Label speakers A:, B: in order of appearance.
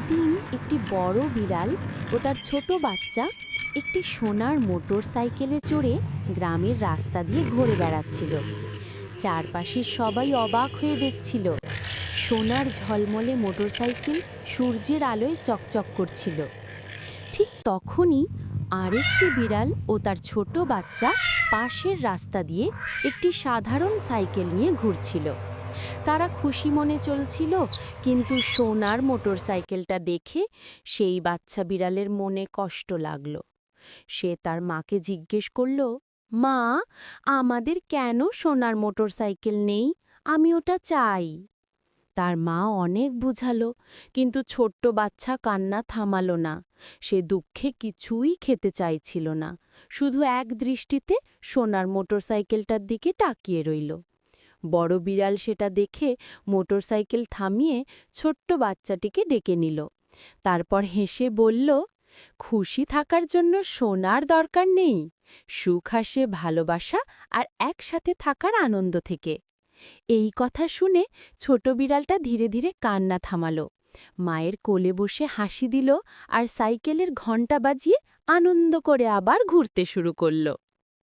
A: একদিন একটি বড় বিড়াল ও তার ছোট বাচ্চা একটি সোনার মোটর সাইকেলে চড়ে গ্রামের রাস্তা দিয়ে ঘুরে বেড়াচ্ছিল। চারপাশের সবাই অবাক হয়ে দেখছিল। সোনার ঝলমলে মোটরসাইকেল সূর্যের আলোয় চকচক করছিল। ঠিক তখনই আরেকটি বিড়াল ও তার ছোট বাচ্চা পাশের রাস্তা দিয়ে একটি সাধারণ সাইকেল নিয়ে ঘুরছিল। তারা খুশি মনে চলছিল, কিন্তু সোনার মোটরসাইকেলটা দেখে সেই বাচ্চা বিড়ালের মনে কষ্ট লাগলো। সে তার মাকে জিজ্ঞেস করল, মা, আমাদের কেন সোনার মোটরসাইকেল নেই? আমি ওটা চাই। তার মা অনেক বুঝালো, কিন্তু ছোট্ট বাচ্চা কান্না থামালো না। সে দুঃখে কিছুই খেতে চাইছিল না, শুধু এক দৃষ্টিতে সোনার মোটরসাইকেলটার দিকে তাকিয়ে রইল। বড় বিড়াল সেটা দেখে মোটরসাইকেল থামিয়ে ছোট্ট বাচ্চাটিকে ডেকে নিল। তারপর হেসে বলল, খুশি থাকার জন্য সোনার দরকার নেই, সুখ আসে ভালোবাসা আর একসাথে থাকার আনন্দ থেকে। এই কথা শুনে ছোট বিড়ালটা ধীরে ধীরে কান্না থামালো, মায়ের কোলে বসে হাসি দিল আর সাইকেলের ঘণ্টা বাজিয়ে আনন্দ করে আবার ঘুরতে শুরু করল।